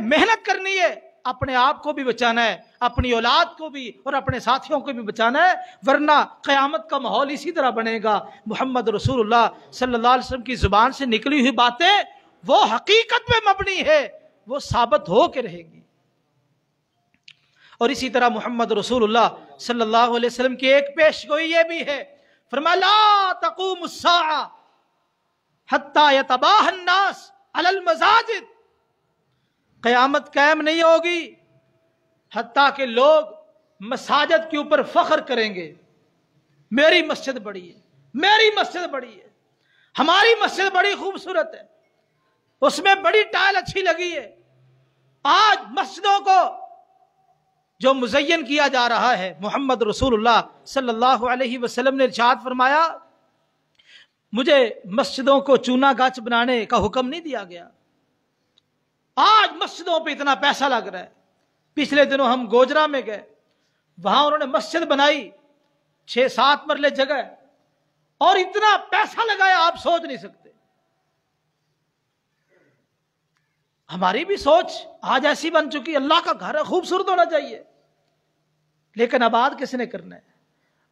محنت کرنی ہے، اپنے آپ کو بھی بچانا ہے، اپنی اولاد کو بھی اور اپنے ساتھیوں کو بھی بچانا ہے، ورنہ قیامت کا ماحول اسی طرح بنے گا۔ محمد رسول اللہ صلی اللہ علیہ وسلم کی زبان سے نکلی ہوئی باتیں وہ حقیقت میں مبنی ہے، وہ ثابت ہو کے رہے گی۔ اور اسی طرح محمد رسول اللہ صلی اللہ علیہ وسلم کی ایک پیشگوئی یہ بھی ہے، فرمایا لا تقوم الساعہ حتی یتباہ الناس علی المساجد، قیامت قائم نہیں ہوگی حتیٰ کہ لوگ مساجد کے اوپر فخر کریں گے، میری مسجد بڑی ہے، میری مسجد بڑی ہے، ہماری مسجد بڑی خوبصورت ہے، اس میں بڑی ٹائل اچھی لگی ہے۔ آج مسجدوں کو جو مزین کیا جا رہا ہے، محمد رسول اللہ صلی اللہ علیہ وسلم نے ارشاد فرمایا مجھے مسجدوں کو چونا گاچ بنانے کا حکم نہیں دیا گیا۔ آج مسجدوں پہ اتنا پیسہ لگ رہا ہے۔ پچھلے دنوں ہم گوجرا میں گئے، وہاں انہوں نے مسجد بنائی 6-7 مرلے جگہ، اور اتنا پیسہ لگایا آپ سوچ نہیں سکتے۔ ہماری بھی سوچ آج ایسی بن چکی، اللہ کا گھر ہے، خوبصورت ہونا چاہیے، لیکن آباد کس نے کرنا ہے؟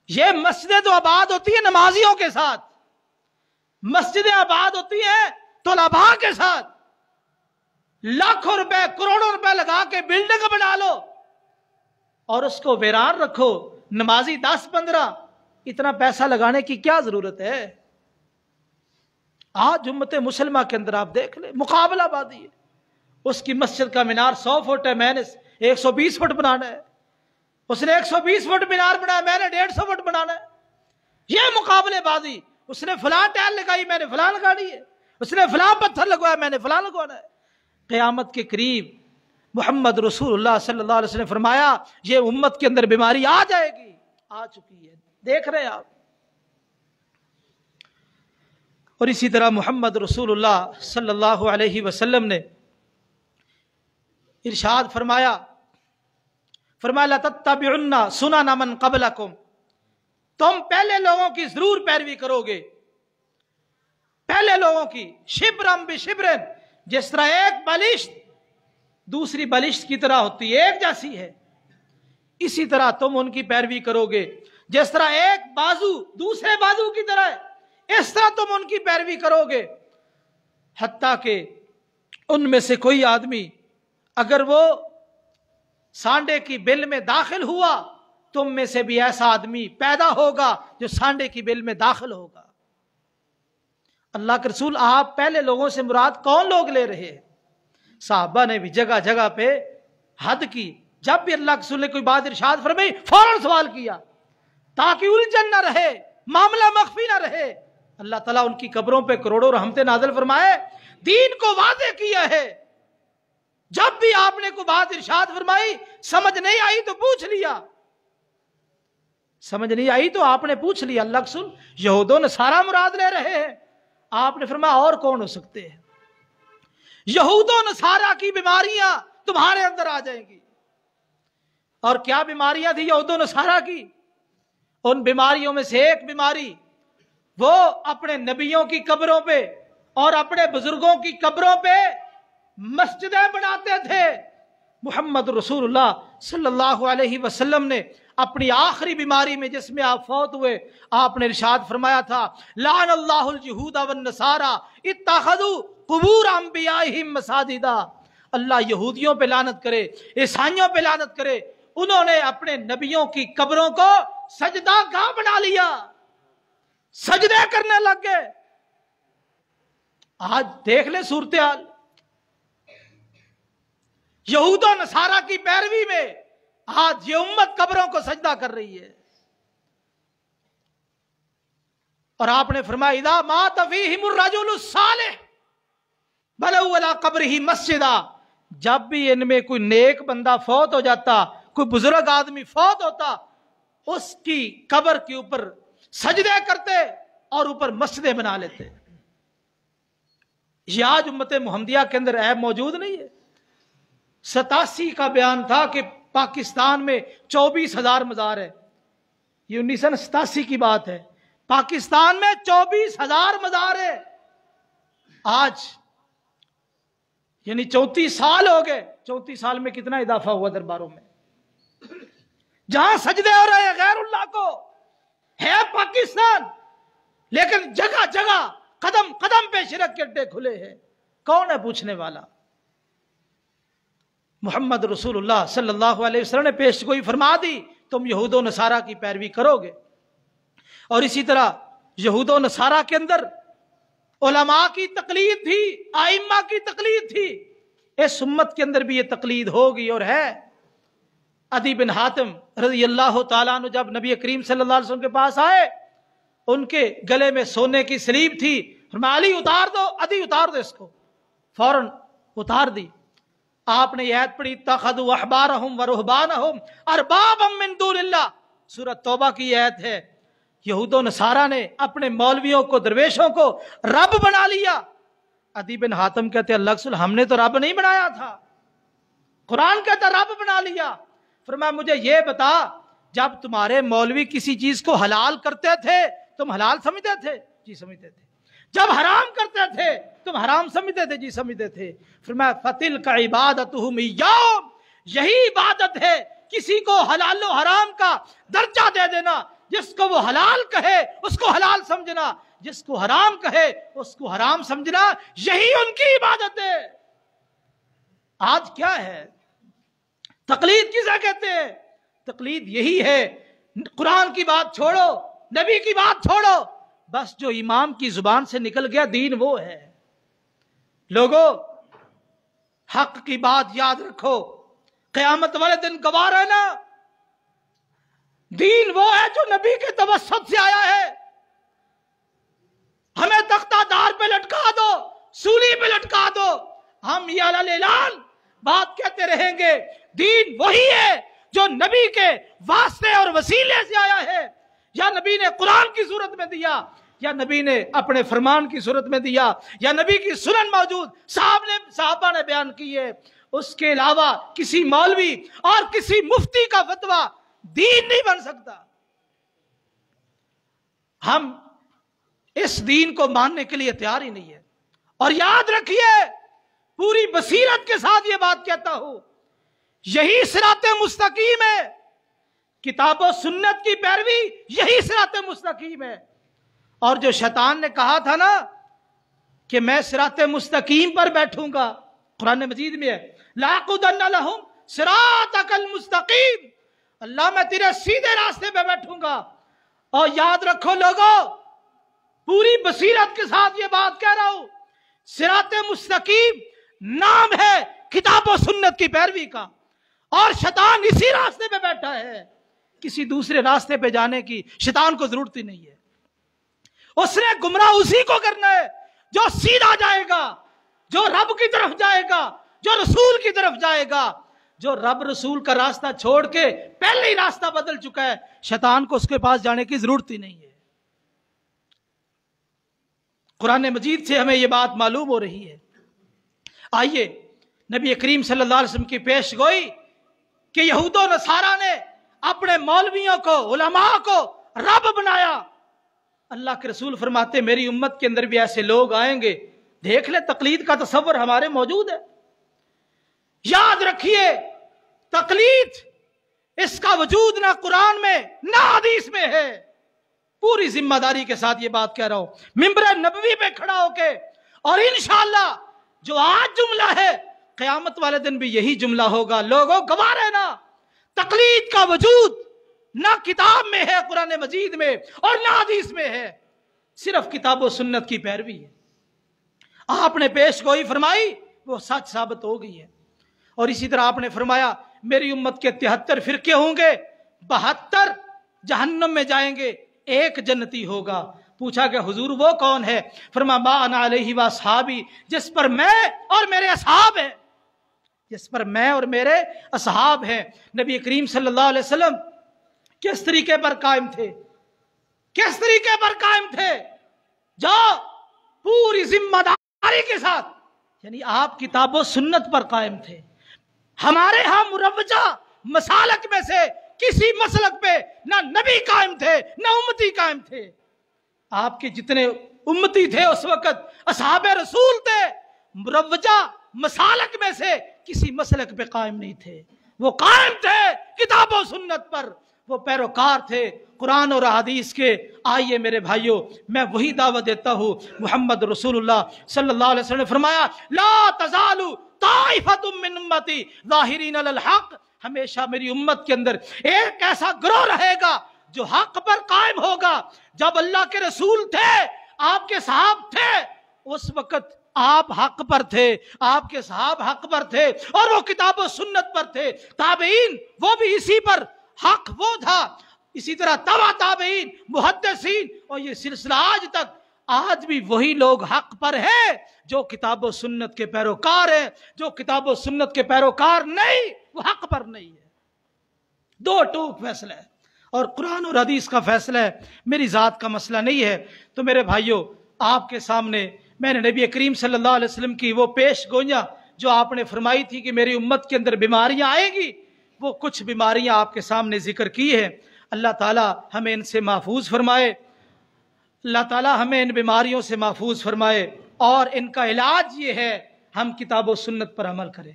یہ مسجدیں تو آباد ہوتی ہیں نمازیوں کے ساتھ، مسجدیں آباد ہوتی ہیں طلباء کے ساتھ۔ لاکھوں روپے کروڑوں روپے لگا کے بلڈنگ بنا لو اور اس کو ویران رکھو، نمازی 10-15، اتنا پیسہ لگانے کی کیا ضرورت ہے؟ آج امت مسلمہ کے اندر آپ دیکھ لیں، مقابلہ بازی ہے۔ اس کی مسجد کا مینار 100 فٹ ہے، میں نے 120 فٹ بنانا ہے، اس نے 120 فٹ مینار بنایا، میں نے 150 فٹ بنانا ہے۔ یہ مقابلے بازی، اس نے فلاں ٹائل لگائی، میں نے فلاں لگانی ہے، اس نے فلاں پتھر لگوایا، میں نے فلاں لگوانا ہے۔ قیامت کے قریب محمد رسول اللہ صلی اللہ علیہ وسلم نے فرمایا یہ امت کے اندر بیماری آ جائے گی، آ چکی ہے، دیکھ رہے ہیں آپ۔ اور اسی طرح محمد رسول اللہ صلی اللہ علیہ وسلم نے ارشاد فرمایا لَتَتَّبِعُنَّ سُنَنَ مَنْ قَبْلَكُمْ، تم پہلے لوگوں کی ضرور پیروی کرو گے، پہلے لوگوں کی، شبرم بشبرن، جس طرح ایک بالشت دوسری بالشت کی طرح ہوتی ہے، ایک جیسی ہے، اسی طرح تم ان کی پیروی کرو گے۔ جس طرح ایک بازو دوسرے بازو کی طرح ہے، اس طرح تم ان کی پیروی کرو گے، حتیٰ کہ ان میں سے کوئی آدمی اگر وہ سانڈے کی بل میں داخل ہوا، تم میں سے بھی ایسا آدمی پیدا ہوگا جو سانڈے کی بل میں داخل ہوگا۔ اللہ کے رسول آپ پہلے لوگوں سے مراد کون لوگ لے رہے ہیں؟ صحابہ نے بھی جگہ جگہ پہ حد کی، جب بھی اللہ کے رسول نے کوئی بات ارشاد فرمائی فوراً سوال کیا تاکہ الجھن نہ رہے، معاملہ مخفی نہ رہے۔ اللہ تعالیٰ ان کی قبروں پہ کروڑوں رحمتیں نازل فرمائے، دین کو واضح کیا ہے۔ جب بھی آپ نے کوئی بات ارشاد فرمائی، سمجھ نہیں آئی تو پوچھ لیا، سمجھ نہیں آئی تو آپ نے پوچھ لیا۔ اللہ کے رسول یہود و نصارہ مراد لے رہے ہیں، آپ نے فرمایا اور کون ہو سکتے ہیں؟ یہود و نصارہ کی بیماریاں تمہارے اندر آ جائیں گی۔ اور کیا بیماریاں تھی یہود و نصارہ کی؟ ان بیماریوں میں سے ایک بیماری، وہ اپنے نبیوں کی قبروں پہ اور اپنے بزرگوں کی قبروں پہ مسجدیں بناتے تھے۔ محمد رسول اللہ صلی اللہ علیہ وسلم نے اپنی آخری بیماری میں جس میں آپ فوت ہوئے، آپ نے ارشاد فرمایا تھا لعن اللہ الجہود والنصارى اتخذوا قبور انبیائہم مساجدا، اللہ یہودیوں پہ لعنت کرے، عیسائیوں پہ لعنت کرے، انہوں نے اپنے نبیوں کی قبروں کو سجدہ گاہ بنا لیا، سجدے کرنے لگ گئے۔ آج دیکھ لیں صورتحال، یہود و نصارہ کی پیروی میں آج یہ امت قبروں کو سجدہ کر رہی ہے۔ اور آپ نے فرمایا اذا مات فیہم الرجل الصالح بنوا علی قبرہ مسجدا، جب بھی ان میں کوئی نیک بندہ فوت ہو جاتا، کوئی بزرگ آدمی فوت ہوتا، اس کی قبر کے اوپر سجدے کرتے اور اوپر مسجدیں بنا لیتے۔ یہ آج امت محمدیہ کے اندر عیب موجود نہیں ہے۔ 87 کا بیان تھا کہ پاکستان میں 24,000 مزار ہے، یہ 1987 کی بات ہے، پاکستان میں 24,000 مزار ہے۔ آج یعنی 34 سال ہو گئے. 34 سال میں کتنا اضافہ ہوا درباروں میں. جہاں سجدے ہو رہے ہیں غیر اللہ کو، ہے پاکستان، لیکن جگہ جگہ قدم قدم پہ شرک کے اڈے کھلے ہیں. کون ہے پوچھنے والا؟ محمد رسول اللہ صلی اللہ علیہ وسلم نے پیش گوئی فرما دی، تم یہود و نصارہ کی پیروی کرو گے. اور اسی طرح یہود و نصارہ کے اندر علماء کی تقلید تھی، ائمہ کی تقلید تھی. اس امت کے اندر بھی یہ تقلید ہوگی اور ہے. عدی بن حاتم رضی اللہ تعالیٰ عنہ جب نبی کریم صلی اللہ علیہ وسلم کے پاس آئے، ان کے گلے میں سونے کی سلیب تھی. فرمایا علی اتار دو، عدی اتار دو اس کو. فوراً اتار دی. آپ نے یہ آیت پڑھی اتخذوا احبارهم ورهبانهم اربابا من دون اللہ. سورۃ توبہ کی یہ آیت ہے. یہود و نصارہ نے اپنے مولویوں کو، درویشوں کو رب بنا لیا. عدی بن حاتم کہتے ہیں اللہ رسول ہم نے تو رب نہیں بنایا تھا، قرآن کہتا رب بنا لیا. فرمایا مجھے یہ بتا، جب تمہارے مولوی کسی چیز کو حلال کرتے تھے تم حلال سمجھتے تھے؟ جی سمجھتے تھے. جب حرام کرتے تھے تم حرام سمجھتے تھے؟ جی سمجھتے تھے. فرمایا فَتِلْكَ عِبَادَتُهُمْ إِيَّاهُمْ، یہی عبادت ہے کسی کو حلال و حرام کا درجہ دے دینا. جس کو وہ حلال کہے اس کو حلال سمجھنا، جس کو حرام کہے اس کو حرام سمجھنا، یہی ان کی عبادت ہے. آج کیا ہے؟ تقلید کسے کہتے ہیں؟ تقلید یہی ہے قرآن کی بات چھوڑو، نبی کی بات چھوڑو، بس جو امام کی زبان سے نکل گیا دین وہ ہے. لوگوں حق کی بات یاد رکھو، قیامت والے دن گواہ رہنا. دین وہ ہے جو نبی کے توسط سے آیا ہے. ہمیں تختہ دار پہ لٹکا دو، سولی پہ لٹکا دو، ہم یہ اعلان بات کہتے رہیں گے. دین وہی ہے جو نبی کے واسطے اور وسیلے سے آیا ہے. یا نبی نے قرآن کی صورت میں دیا، یا نبی نے اپنے فرمان کی صورت میں دیا، یا نبی کی سنن موجود صحابہ نے بیان کی ہے. اس کے علاوہ کسی مولوی اور کسی مفتی کا فتویٰ دین نہیں بن سکتا. ہم اس دین کو ماننے کے لیے تیار ہی نہیں ہے. اور یاد رکھیے، پوری بصیرت کے ساتھ یہ بات کہتا ہوں، یہی صراط مستقیم ہے. کتاب و سنت کی پیروی یہی صراط مستقیم ہے. اور جو شیطان نے کہا تھا نا کہ میں صراط مستقیم پر بیٹھوں گا، قرآن مجید میں ہے لَأَقْعُدَنَّ لَهُمْ صِرَاطَكَ الْمُسْتَقِيمَ، اللہ میں تیرے سیدھے راستے پہ بیٹھوں گا. اور یاد رکھو لوگوں، پوری بصیرت کے ساتھ یہ بات کہہ رہا ہوں، صراط مستقیم نام ہے کتاب و سنت کی پیروی کا، اور شیطان اسی راستے پہ بیٹھا ہے. کسی دوسرے راستے پہ جانے کی شیطان کو ضرورت ہی نہیں ہے. اس نے گمراہ اسی کو کرنا ہے جو سیدھا جائے گا، جو رب کی طرف جائے گا، جو رسول کی طرف جائے گا. جو رب رسول کا راستہ چھوڑ کے پہلے ہی راستہ بدل چکا ہے، شیطان کو اس کے پاس جانے کی ضرورت ہی نہیں ہے. قرآن مجید سے ہمیں یہ بات معلوم ہو رہی ہے. آئیے نبی کریم صلی اللہ علیہ وسلم کی پیش گوئی کہ یہود و نصارہ نے اپنے مولویوں کو، علماء کو رب بنایا. اللہ کے رسول فرماتے میری امت کے اندر بھی ایسے لوگ آئیں گے. دیکھ لے تقلید کا تصور ہمارے موجود ہے. یاد رکھیے تقلید اس کا وجود نہ قرآن میں نہ حدیث میں ہے. پوری ذمہ داری کے ساتھ یہ بات کہہ رہا ہوں ممبر نبوی پہ کھڑا ہو کے. اور انشاءاللہ جو آج جملہ ہے قیامت والے دن بھی یہی جملہ ہوگا. لوگوں گواہ رہنا، تقلید کا وجود نہ کتاب میں ہے قرآن مجید میں اور نہ حدیث میں ہے، صرف کتاب و سنت کی پیروی ہے. آپ نے پیش گوئی فرمائی وہ سچ ثابت ہو گئی ہے. اور اسی طرح آپ نے فرمایا میری امت کے 73 فرقے ہوں گے، 72 جہنم میں جائیں گے، ایک جنتی ہوگا. پوچھا کہ حضور وہ کون ہے؟ فرمایا ما انا علیہ و اصحابی، جس پر میں اور میرے اصحاب ہیں، جس پر میں اور میرے اصحاب ہیں. نبی کریم صلی اللہ علیہ وسلم کس طریقے پر قائم تھے؟ کس طریقے پر قائم تھے؟ جو پوری ذمہ داری کے ساتھ، یعنی آپ کتاب و سنت پر قائم تھے. ہمارے ہاں مروجہ مسالک میں سے کسی مسلک پہ نہ نبی قائم تھے نہ امتی قائم تھے. آپ کے جتنے امتی تھے اس وقت اصحاب رسول تھے. مروجہ مسالک میں سے کسی مسلک پہ قائم نہیں تھے، وہ قائم تھے کتاب و سنت پر، وہ پیروکار تھے قرآن اور حدیث کے۔ آئیے میرے بھائیوں، میں وہی دعوت دیتا ہوں، محمد رسول اللہ صلی اللہ علیہ وسلم نے فرمایا لا تزال طائفۃ من امتی ظاہرین علی الحق، ہمیشہ میری امت کے اندر ایک ایسا گروہ رہے گا جو حق پر قائم ہوگا۔ جب اللہ کے رسول تھے، آپ کے صحاب تھے، اس وقت آپ حق پر تھے، آپ کے صحاب حق پر تھے اور وہ کتاب و سنت پر تھے، تابعین وہ بھی اسی پر حق وہ تھا، اسی طرح تبع تابعین، محدثین، اور یہ سلسلہ آج بھی وہی لوگ حق پر ہیں جو کتاب و سنت کے پیروکار ہیں۔ جو کتاب و سنت کے پیروکار نہیں، وہ حق پر نہیں ہے۔ دو ٹوک فیصلہ ہے، اور قرآن اور حدیث کا فیصلہ ہے، میری ذات کا مسئلہ نہیں ہے۔ تو میرے بھائیوں، آپ کے سامنے میں نے نبی کریم صلی اللہ علیہ وسلم کی وہ پیش گوئیاں جو آپ نے فرمائی تھی کہ میری امت کے اندر بیماریاں آئیں گی، وہ کچھ بیماریاں آپ کے سامنے ذکر کی ہیں۔ اللہ تعالیٰ ہمیں ان سے محفوظ فرمائے، اللہ تعالیٰ ہمیں ان بیماریوں سے محفوظ فرمائے، اور ان کا علاج یہ ہے ہم کتاب و سنت پر عمل کریں۔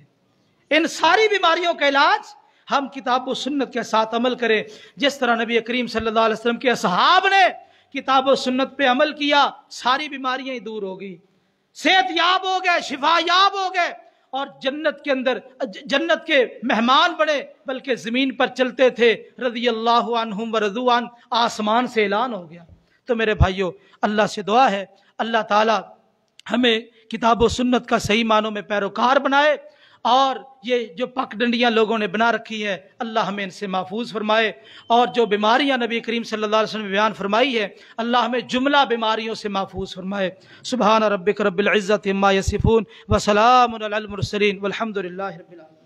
ان ساری بیماریوں کا علاج ہم کتاب و سنت کے ساتھ عمل کریں، جس طرح نبی کریم صلی اللہ علیہ وسلم کے اصحاب نے کتاب و سنت پہ عمل کیا، ساری بیماریاں ہی دور ہو گئی، صحت یاب ہو گئے، شفا یاب ہو گئے، اور جنت کے اندر جنت کے مہمان بنے، بلکہ زمین پر چلتے تھے، رضی اللہ عنہم ورضوا عنہ، آسمان سے اعلان ہو گیا۔ تو میرے بھائیوں، اللہ سے دعا ہے اللہ تعالیٰ ہمیں کتاب و سنت کا صحیح معنوں میں پیروکار بنائے، اور یہ جو پک ڈنڈیاں لوگوں نے بنا رکھی ہیں اللہ ہمیں ان سے محفوظ فرمائے، اور جو بیماریاں نبی کریم صلی اللہ علیہ وسلم نے بیان فرمائی ہے اللہ ہمیں جملہ بیماریوں سے محفوظ فرمائے۔ سبحان ربک رب العزت عما یصفون وسلام علی المرسلین والحمد للہ رب العالمین۔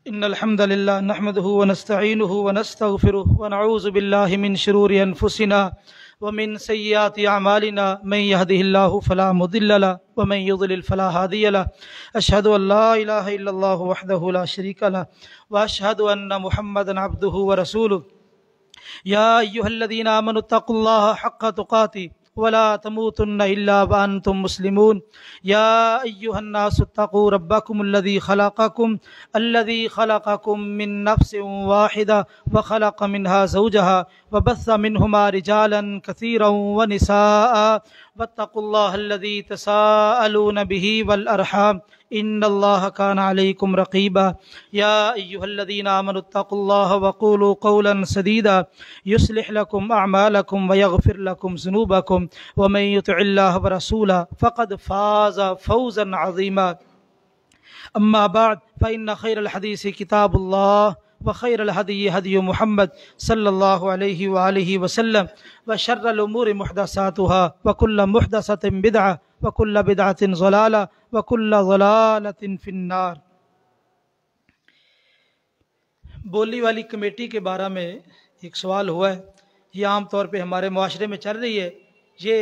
ان الحمد للہ نحمده ونستعینه ونستغفره ونعوذ باللہ من شرور انفسنا ومن سیئات اعمالنا، من يهده الله فلا مضل له ومن يضلل فلا هادي له، اشهد ان لا اله الا الله وحده لا شريك له واشهد ان محمدا عبده ورسوله۔ يا ايها الذين امنوا اتقوا الله حق تقاته ولا تموتن الا وانتم مسلمون۔ يا ايها الناس اتقوا ربكم الذي خلقكم من نفس واحدة وخلق منها زوجها وبث منهما رجالا كثيرا ونساء، واتقوا الله الذي تساءلون به والأرحام إن الله كان عليكم رقيبا۔ يا أيها الذين آمنوا اتقوا الله وقولوا قولا سديدا يصلح لكم أعمالكم ويغفر لكم ذنوبكم ومن يطع الله ورسوله فقد فاز فوزا عظيما۔ أما بعد فإن خير الحديث كتاب الله وخير الهدي هدي محمد صلى الله عليه وآله وسلم وشر الأمور محدثاتها وكل محدثة بدعة وكل بدعة ضلالة وكل ضلالة في النار۔ بولی والی کمیٹی کے بارے میں ایک سوال ہوا ہے، یہ عام طور پہ ہمارے معاشرے میں چل رہی ہے، یہ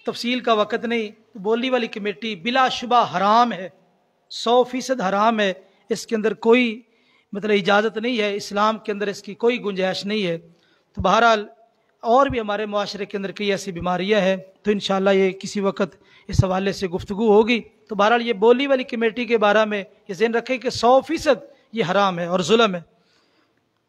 تفصیل کا وقت نہیں۔ بولی والی کمیٹی بلا شبہ حرام ہے، 100% حرام ہے، اس کے اندر کوئی اجازت نہیں ہے، اسلام کے اندر اس کی کوئی گنجائش نہیں ہے۔ تو بہرحال اور بھی ہمارے معاشرے کے اندر کئی ایسی بیماریاں ہیں، تو انشاءاللہ یہ کسی وقت اس حوالے سے گفتگو ہوگی۔ تو بہرحال یہ بولی والی کمیٹی کے بارے میں یہ ذہن رکھیں کہ 100% یہ حرام ہے اور ظلم ہے۔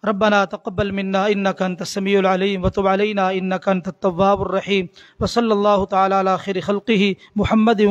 ربنا تقبل منا انك انت السميع العليم وتب علينا انك انت التواب الرحيم، وصلى الله تعالى على خير خلقه محمد